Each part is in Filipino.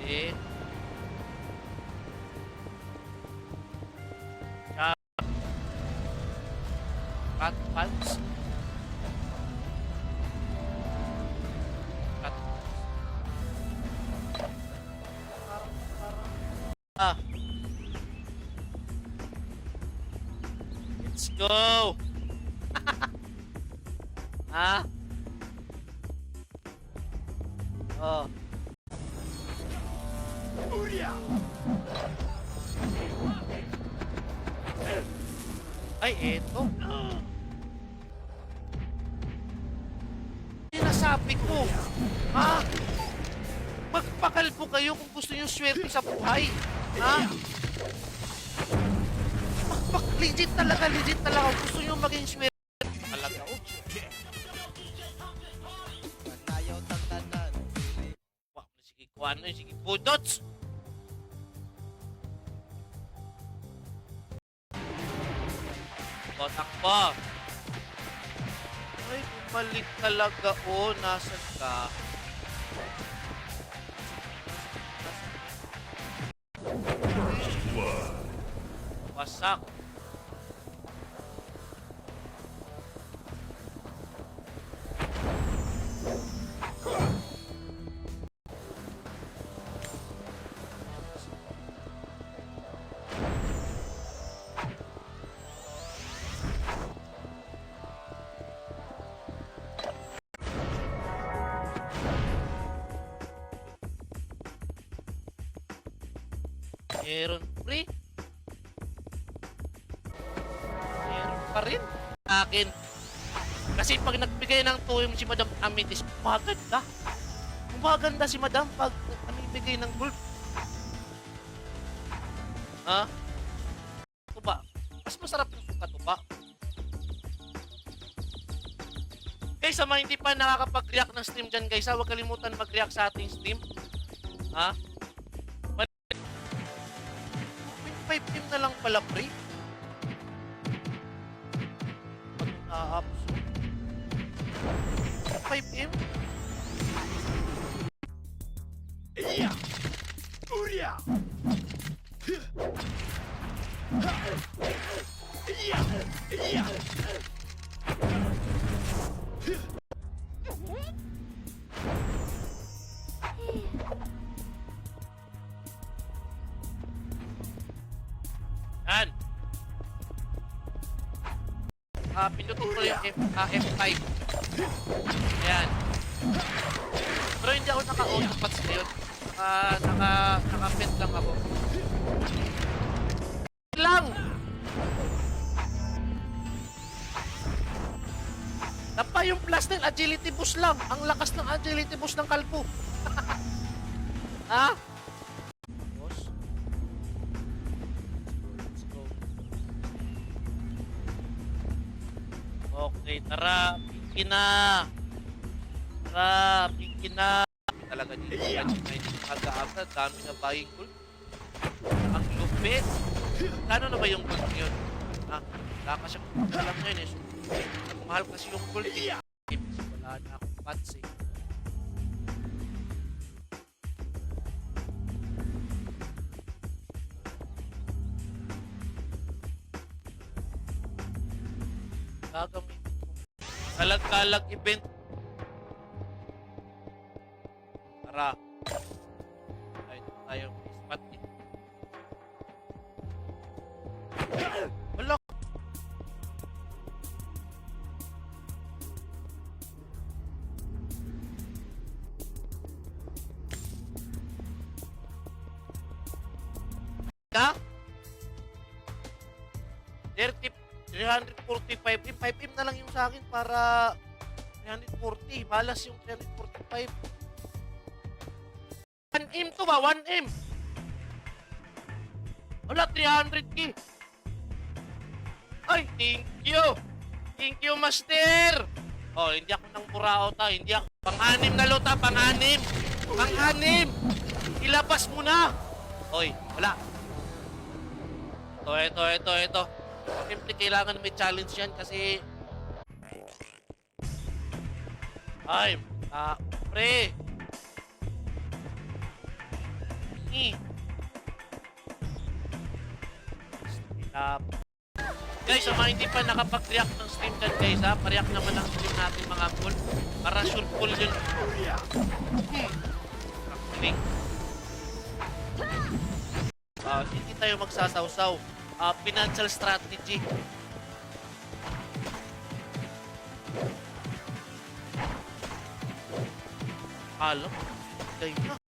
Okay. Cut pants. Cut. Ah. Let's go. Ha? Oh. Ay, eto. Sinasabi ko. Ha? Magpakalbo kayo kung gusto nyo swerte sa buhay. Ha? Legit talaga. Kung gusto nyo maging swerte talaga. Tayo tantanan. Wow, sige ko ano, sige budots. Takbo. Ay, bumalik talaga. Oh, nasan ka? Wasak. Meron free. Meron pa rin. Akin. Kasi pag nagbigay ng tuyong si Madam Amitis, maganda. Maganda si Madam pag nagbigay ng gold. Ha? Tuba. Mas masarap yung katuba. Guys, sa mga hindi pa nakakapag-react ng stream dyan, guys, huwag kalimutan mag-react sa ating stream. Ha? 5M na lang pala, pre. Pag na-ups. 5M? Iya! Uria! Iya! Iya! Yan. Pinutin ko yung F5. Yan. Pero hindi ako naka-autopats ngayon. Naka-vent lang ako. Lang! Napa yung plus ng agility boost lang. Ang lakas ng agility boost ng kalbo. Ha? Boss? Let's go. Okay, tara. Pinky na. Tara, pinky na. Talaga dito. May aga-aga. Dami na buying gold. Ang lupit. Kano na ba yung gold yun? Ha? Wala ka siyang alam ngayon eh. Mahal kasi yung gold eh. Wala na akong pats eh. Gagamitin ko. Kalag-kalag event. Tara. Tayo spot eh. Wala. Ka? 345M. 5M na lang yung sa akin para 340. Balas yung 345. 1M to ba? 1M. Wala, 300k. Ay, thank you. Thank you, master. Oh, hindi ako nang buraot ha. Hindi ako. Pang-anim na lota, pang-anim. Pang-anim. Ilabas mo na. Hoy, wala. Ito. Siyempre, kailangan may challenge yan kasi... Ay, pre. Guys, sa mga hindi pa nakapag-react ng stream dyan guys ha, pa-react naman ang stream natin mga cool. Para sure full yun. Link. Hindi tayo magsasawsaw. Financial strategy. Alam, kayo na.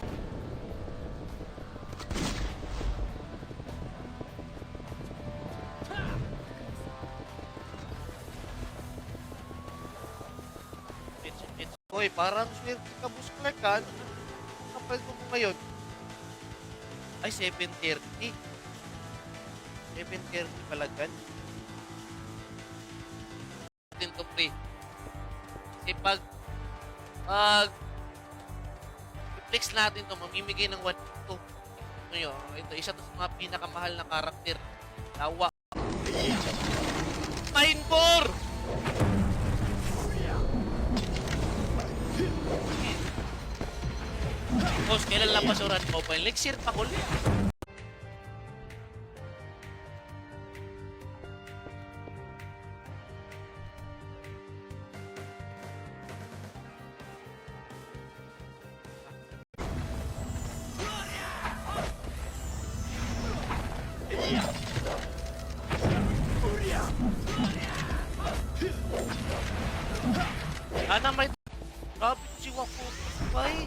Hoy, parang swerte ka, Boss Clark, ha? Kapal ko mo ngayon. Ay, 7:30. 7:30 pala dyan. Natin to pre. Kasi pag flex natin to, mamimigay ng 1-2. Ito, isa to sa mga pinakamahal na karakter. Lawa. Mindcore! Boss, kailan lang basuran mobile? Next year pa ko. Sana may... Grabe si Waku. Bay.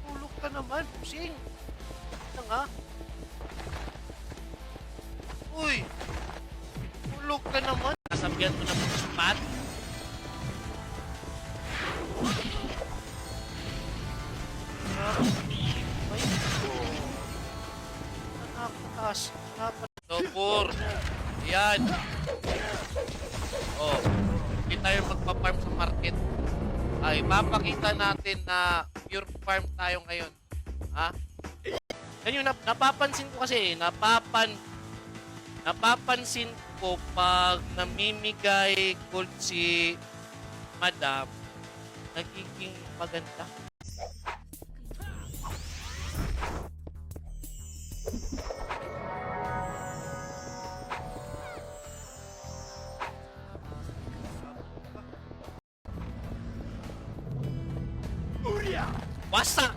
Tulog ka naman, pusing. Ano nga? Uy! Tulog ka naman. Nasabihan mo na po sa spot. Ay! Nakakas. Topor. Yan. Oh. Hindi tayo magpa-farm sa market. Ay, mapakita natin na pure farm tayo ngayon. Ha? Yan yung napapansin ko kasi, napapansin ko pag namimigay gold si Madam, nagiging maganda. Wasak!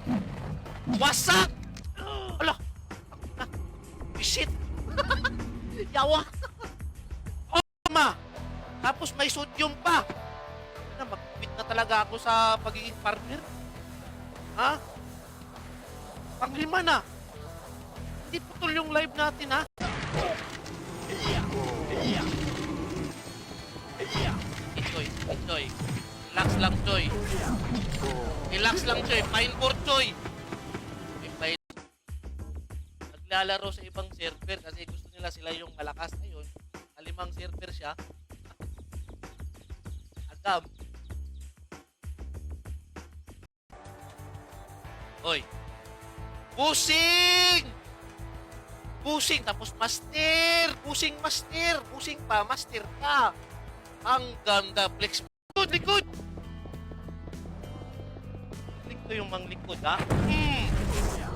Wasak! Ala! Shit! Yawa! Oh, ma! Tapos may sodium pa! Mag-quit na talaga ako sa pagiging partner. Ha? Panglima na! Hindi putol yung live natin, ha? Choy. Relax lang, Choy. Relax lang, Choy. Fine for Choy. Naglalaro sa ibang server kasi gusto nila sila yung malakas. Ayun, alimang server siya. Agam. Hoy. Pusing! Pusing, tapos master! Pusing, master! Pusing pa, master ka! Ang ganda, flex. Likod, likod! Likod yung manglikod, ha?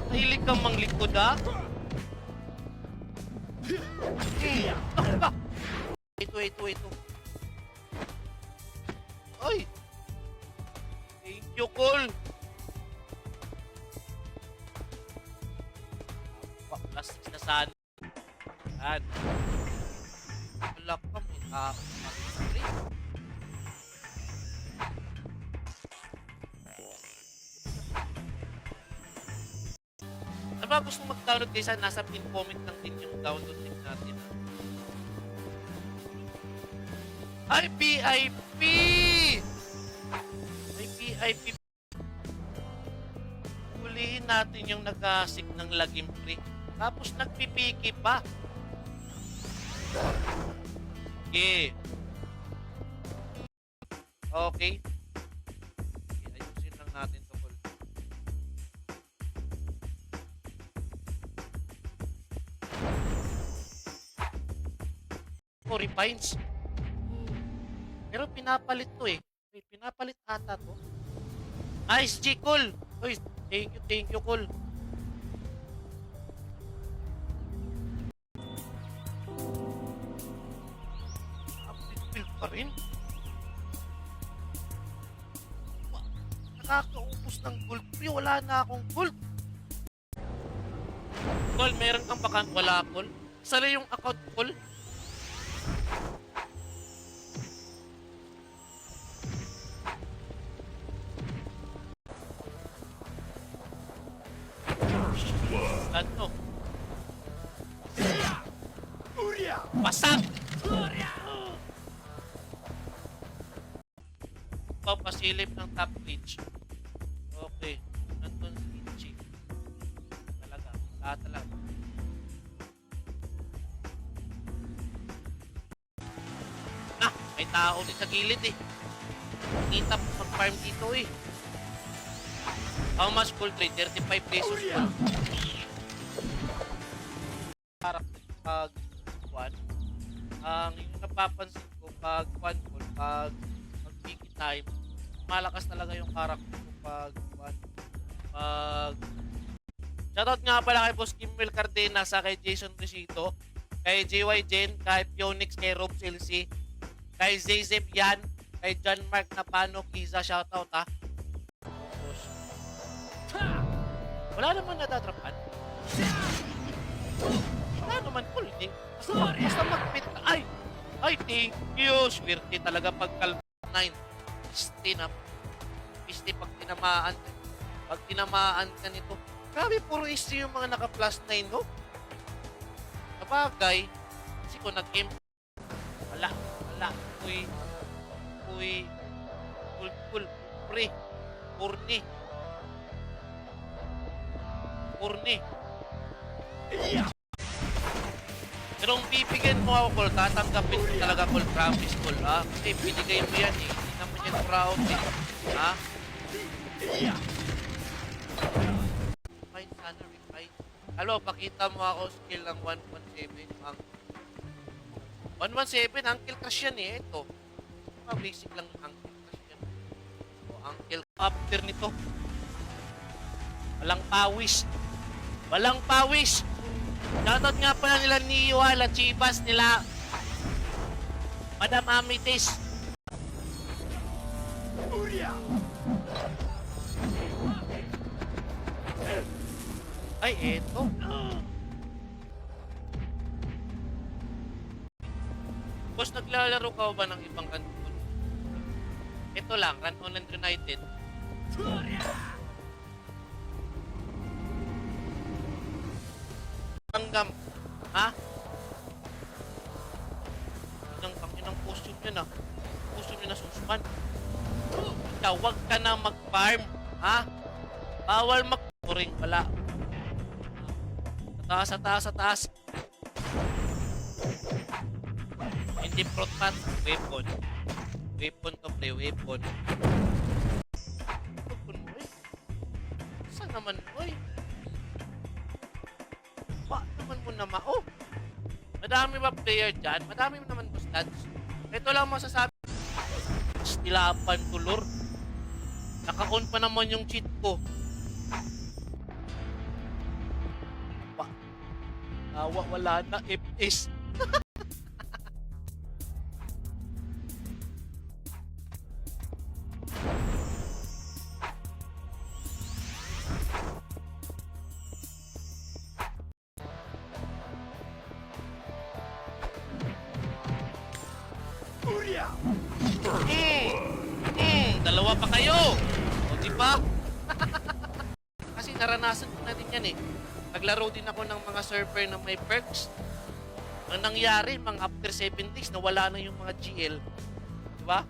Nahilig kang manglikod, ha? Ito. Ay! Thank you, Cole! Plus 6 na saan. Yan. Wala ka mo. Ano ba gusto mag-download guys? Nasa pin comment lang din yung download link natin. Ay, VIP! Ay, VIP! Hulihin natin yung nag-asik ng lagim free. Tapos nagpipiki pa. Okay. Okay. Ayusin lang natin to, Col. Refines. Pero pinapalit to eh. Wait, pinapalit ata to. Nice, G, Col. Uy, thank you, Col. pa rin. Nakakaubos ng gold pre. Wala na akong gold. Col, meron kang bakant? Wala, Col. Sala yung account, Col. Ano? Uria! Pasang! Papasilip ng top reach. Okay. Nandun si Ichi. Talaga. Wala talaga. May tao din sa gilid eh. Kita mag-farm dito eh. How much gold trade? 35 pesos Uria! Parang pag one, yung napapansin ko pag one gold, pag mag-peak time, malakas talaga yung character ko pag one. Pag shoutout nga pala kay Boss Kimmel Cardenas, kay Jason Risito, kay JY Jen, kay Pionix, kay Rob Silsi, kay Zezep Yan, kay John Mark Napano, Kiza, shoutout ha. Tapos, wala naman natatrapan. Wala naman full eh. Basta mag-pit ka. Ay, thank you. Swerte talaga pag kalma 9. Piste pag tinamaan. Pag tinamaan ka nito. Grabe, puro isti yung mga naka-plus 9, no? Sabagay, kasi kung nag-game, wala. Uy, cool, pre, purni. Pero kung bibigyan mo ako, Col, tatanggapin ko talaga, Col, promise, Col, ha? Kasi binigay mo yan, eh. Hindi naman yan proud, eh. Ha? Refine, sana, refine. Halo, pakita mo ako skill ng 117, ang 117, Uncle Crush yan, eh. Ito. Basic lang ng Uncle Crush yan. So, Uncle after nito. Walang pawis. Shoutout nga pala nila ni Wala Chivas, nila Madam Amitis. Uria! Ay, eto. Boss, naglalaro ka ba ng ibang kanto? Ito lang, Run On and United. Tanggam. Ha? Inang costume yun ah. Costume yun na susukan. Ikaw, wag ka na mag-farm. Ha? Bawal mag-turing. Wala. Sa taas. Hindi protpat. Weapon. Weapon to play. Weapon mo eh. Saan naman mo eh? Naman mo naman. Oh! Madami ba player dyan? Madami naman po stats. Ito lang masasabi. Stilapan tulor. Naka-on pa naman yung cheat ko. Wala na. FPS. Uria! Dalawa pa kayo. O di ba? Kasi naranasan ko na din yan eh. Naglaro din ako ng mga server na may perks. Ang nangyari, mga after 7 days, nawala na yung mga GL. Di ba?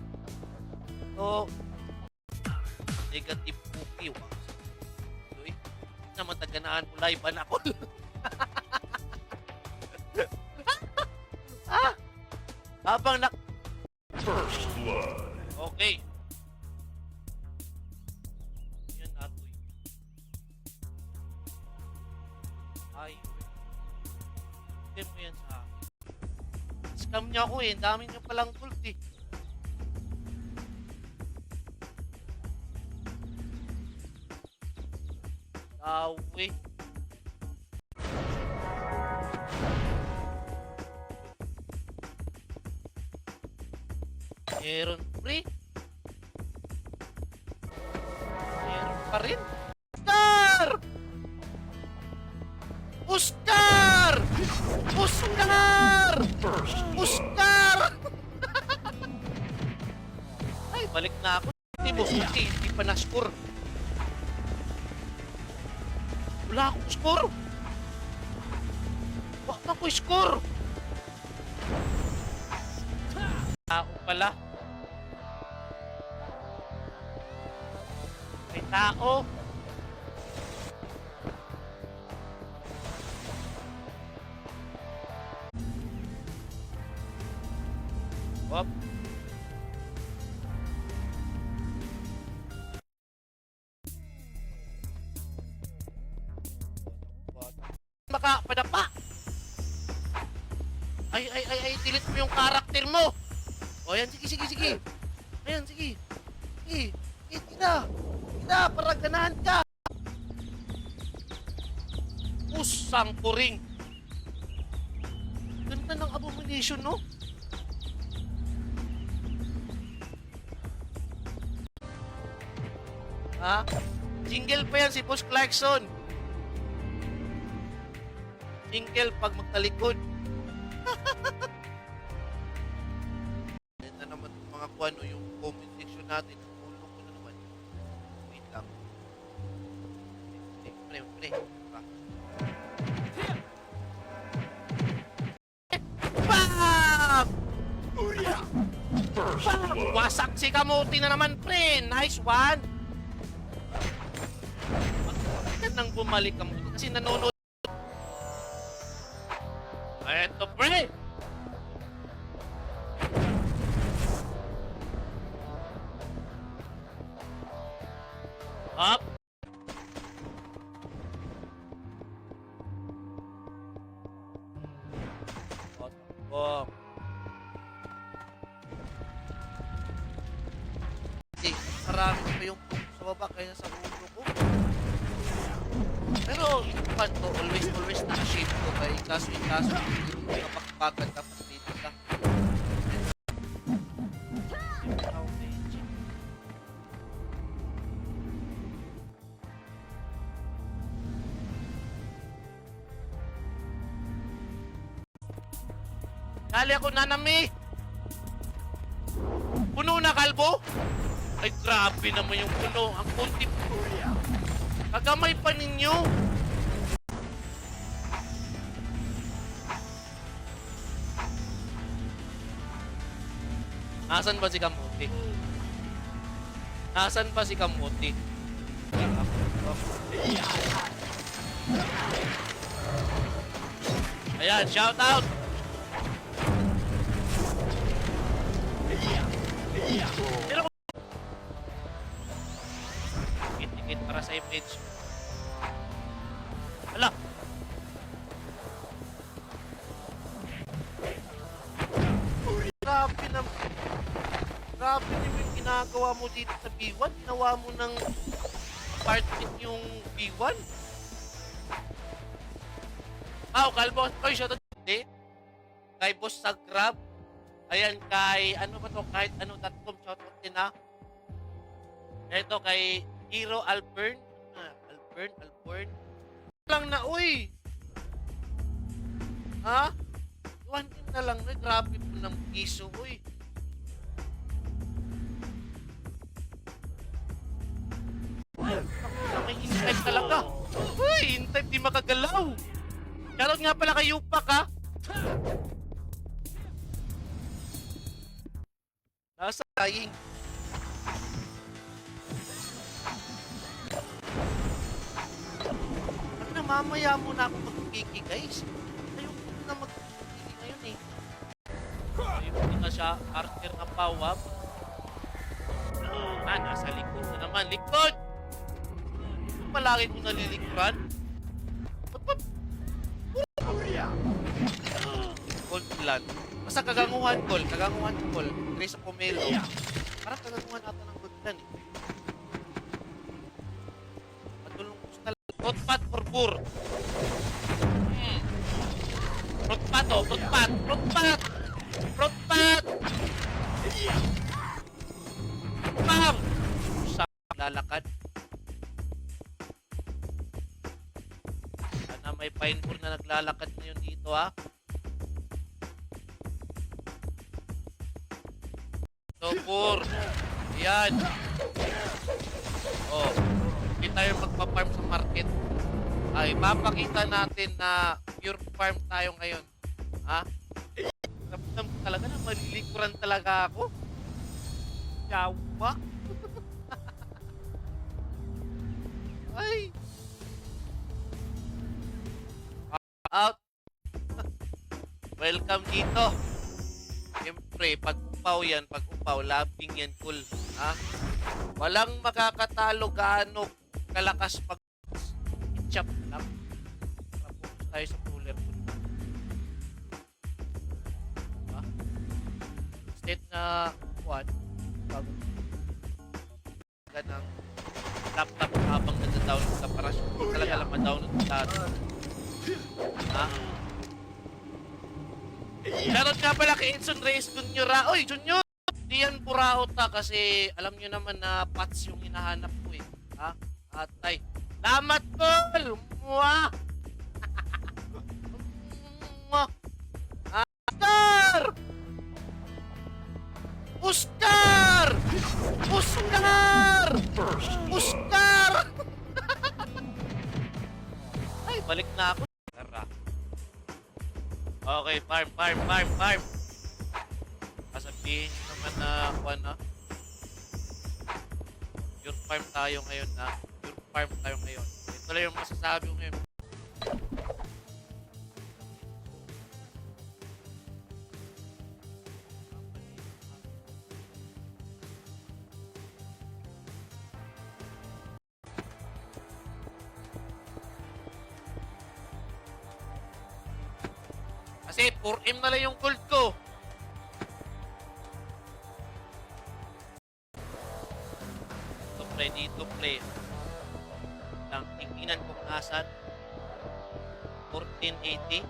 So, negative cookie. So, naman taganaan ko live ako. Habang First blood. Okay. Yan nato eh. Ay. Hindi mo yan sa akin. Scam niya ako eh. Dami niya palang gold eh. Awe. Meron, pre. Meron pa rin. Oscar! Oscar! Oscar! Oscar! Ay, balik na ako. Hindi mo, hindi pa na-score. Wala akong score. Wala ko score. Tao pala. May tao. Hop. Makapadapa. Ay, delete mo yung karakter mo. O yan, sige. Ayan, sige. Sige, tira. Tira, para ganahan ka. Usang puring. Ganda ng abomination, no? Ha? Jingle pa yan si Boss Clarkson. Jingle pag magtalikod. Ito naman mga kuano yung comment section natin. Ulong ko na naman. Wait lang. Pre. Bam! Uria! First Bam! blood. Wasak si kamuti na naman, pre. Nice one. Bakit nang bumalik ka mo? Kasi nanonood. Eto, pre. Up. Bom. Marami pa yung sa baba kaya sa ulo ko. Pero to, always naka-shape ko kay kaso hindi kapakpakan dapat dito ka. Dali ako, Nanami! Puno na, kalbo? Ay, grabe naman yung puno. Ang kunti. Kagamay pa ninyo. Nasaan ba si Kamuti? Nasaan ba si Kamuti? Ayan, shout out! Tikit para sa image. Hala! Grabe na. Grabe naman yung ginagawa mo dito sa B1. Ginawa mo ng apartment yung B1. Kalbo. Oy, shoutout din. Kay Boss sa Grab. Ayan, kay ano ba to? Kahit ano.com, shoutout din ha. Ito kay Hero Alpern. Alpern. Lang na, uy! Ha? 1 na lang na. Grabe po ng piso, uy. May in-type talaga. Uy, in-type di makagalaw. Shoutout nga pala kay Yupak, ha? Nasa dying. Mamaya muna ako mag-kiki, guys. Ayoko na mag-kiki ngayon eh. Ayoko na siya, Archer na pawab. Nasa likod na naman. Likod! Palagi kong nalilikuran. Gold plan. Basta kaganguhan, Col. Grace of Pomelo. Parang kaganguhan ata ng gold plan eh. Matulong ko sa Rotpat or Bur. Rotpat. naglalakad. Sana may pineball na naglalakad ngayon dito ha. Topor. Ayan. Oh. Hindi tayo magpa-farm sa market. Ay, mapakita natin na pure farm tayo ngayon. Ha? Ramdam ko talaga na malilikuran talaga ako. Yawa. Ay. Out. Welcome dito. Siyempre, pag upaw yan, pag upaw, labing yan, cool. Ha? Walang makakatalo gaano kalakas pag chop lang. Tapos tayo sa cooler. Ha? Instead na, what? Bago. Ganang laptop habang nag-download ka para talaga lang ma-download ka dati. Ha? Shoutout nga pala kay Edson Reyes Junior. Oy, Junior! Di yan buraot ha kasi alam nyo naman na pots yung hinahanap ko eh. Ha? Atay. Salamat, tol! Mwah! Mwah! Oscar! Oscar! Oscar! Oscar! Ay, balik na ako. Tara. Okay, farm. Kasabihin nyo naman na kuha na. Pure farm tayo ngayon na. Pure farm tayo ngayon. Ito lang yung masasabi ko ngayon. Kasi 4M na lang yung gold ko. Dito play. Lang tingnan kung nasan. 1480.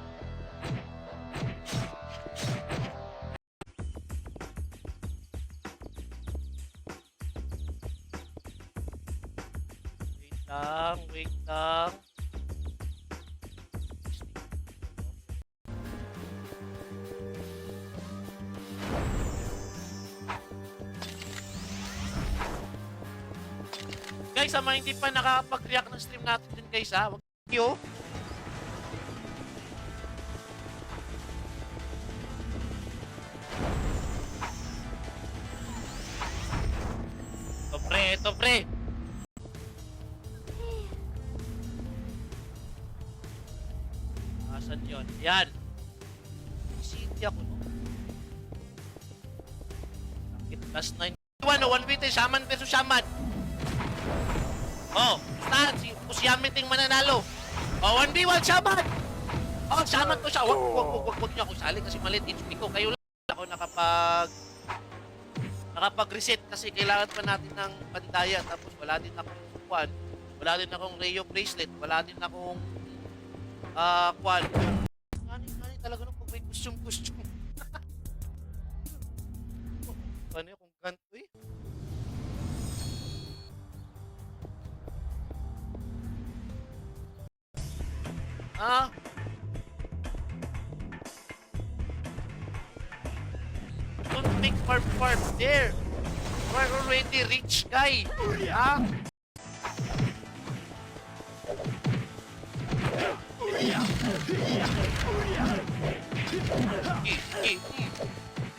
Wait lang. Guys, sa mga hindi pa nakakapag-react ng stream natin dyan guys ha, wag kayo. Ito pre. Asan yun? Yan. City ako no. Sakit plus 9. 1v10 Shaman versus Shaman. Oh, saan? Si Yamin ting mananalo. Oh, 1v1 Shaman. Oh, Shaman to siya. Wag niyo ako sali kasi maliit HP ko. Kayo lang ako nakapag-reset kasi kailangan pa natin ng pandaya. Tapos wala din akong kwan. Wala din akong Rayo bracelet. Wala din akong kwan. Kani talaga nung pag may costume. Ano yung kung ganito eh? Ah? Don't make farm there. We're already rich guy. Ah?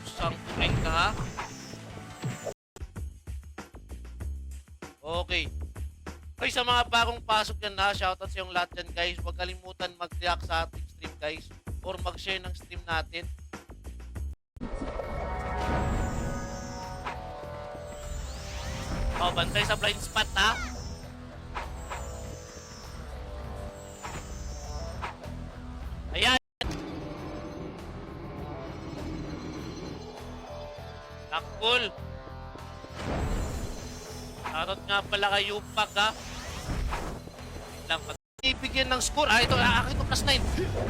Sangkuling ka ha? Okay. Ay, sa mga bagong pasok dyan na, shoutout sa yung lahat dyan guys. Huwag kalimutan mag-react sa ating stream guys. Or mag-share ng stream natin. Oh, bantay sa blind spot ha. Ayan. Takbol. Shoutout nga pala kay Yupak ha. Lang pag ibigyan ng score. Ito, akin to plus 9.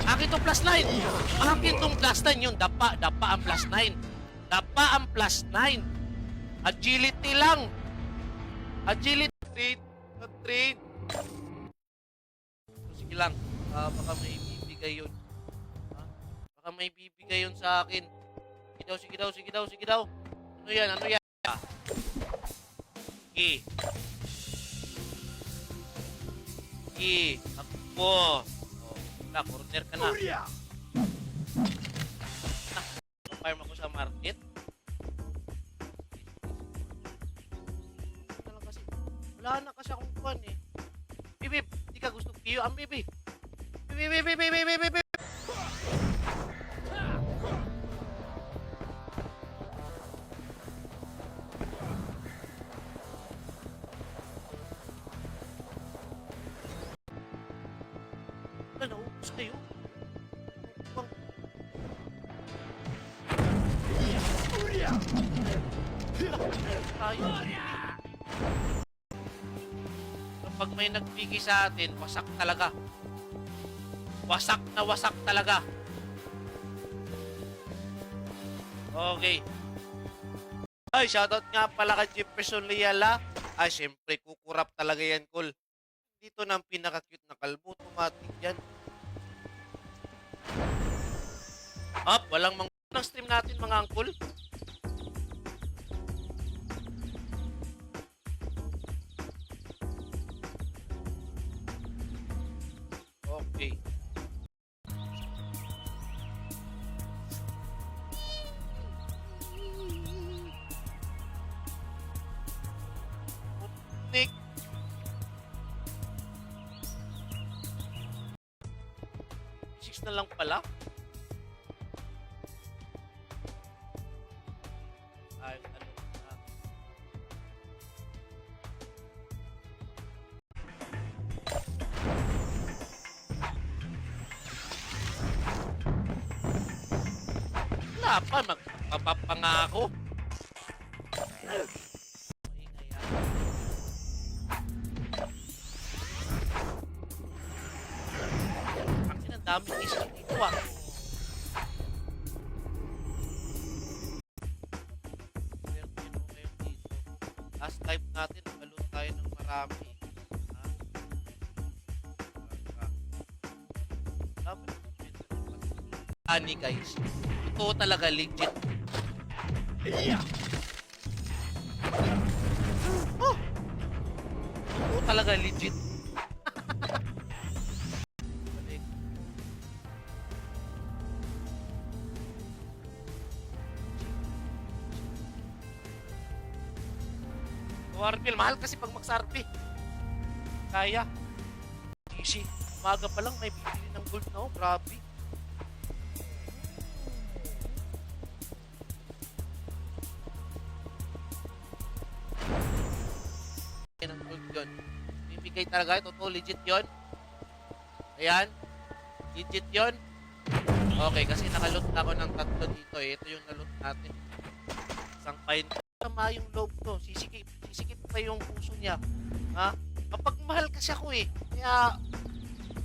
Akin to plus 9. Akin tong plus 9 yun. Dapa ang plus 9. Dapa ang plus 9. Agility lang. Agility. Trade. Trade. Sige lang. Baka may bibigay yun. Ha? Baka may bibigay yun sa akin. Sige daw. Ano yan? Sige. Takbo. Wala, corner ka na. Farm ako sa market. Wala na kasi akong kuwan eh. Bibib, di ka gusto piyo ang bibi. Bibib. Wala, naubos kayo. Bang. Tayo. Pag may nagbigay sa atin, wasak talaga. Wasak talaga. Okay. Ay, shoutout nga pala kay Jefferson Liala. Ay, syempre, kukurap talaga yan, Col. Dito na ang pinaka-cute na kalbo. Automatic yan. Walang ng stream natin, mga angkol. Okay. Nick. Six na lang pala. Ay, ano na. Wala pa, magpapapangako. Maingay yan. Ang daming isip dito ah. Last live natin, nagaloon tayo ng marami. Ani guys, ito talaga legit. Ito talaga legit. Warpil, mahal kasi pag magsarpi. Kaya. Easy. Umaga pa lang may bibili ng gold na grabe. Ng gold yun. Bibigay talaga ito. Totoo, legit yun. Ayan. Legit yun. Okay, kasi nakaloot na ako ng tatlo dito eh. Ito yung naloot natin. Isang pine. Tama yung loob to. Sisikip pa yung puso niya. Ha? Kapag mahal kasi ako eh. Kaya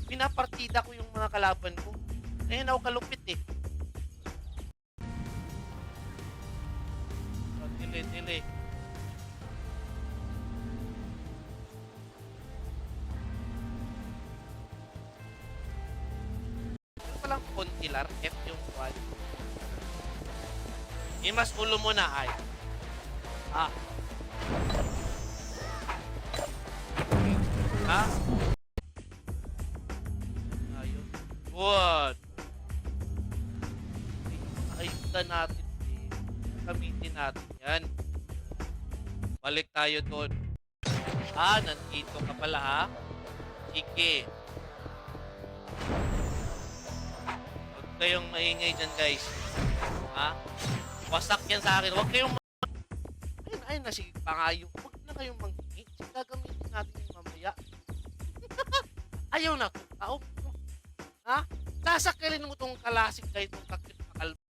pinapartida ko yung mga kalaban ko. Ayun ako kalupit eh. Dili. Palang kontilar F yung quad. Imas ulo mo na ay. Ayun. What? Ayutan natin eh. Gamitin natin yan. Balik tayo doon. Nandito ka pala ha. Sige. Huwag kayong maingay dyan guys. Wasak yan sa akin. Huwag kayong ayun na sige pangayo. Huwag na kayong manghingi. Gagamitin natin yung mamaya. Ayaw na itong tao. Sasakirin mo itong kalasik kayo itong kakit na kalbo.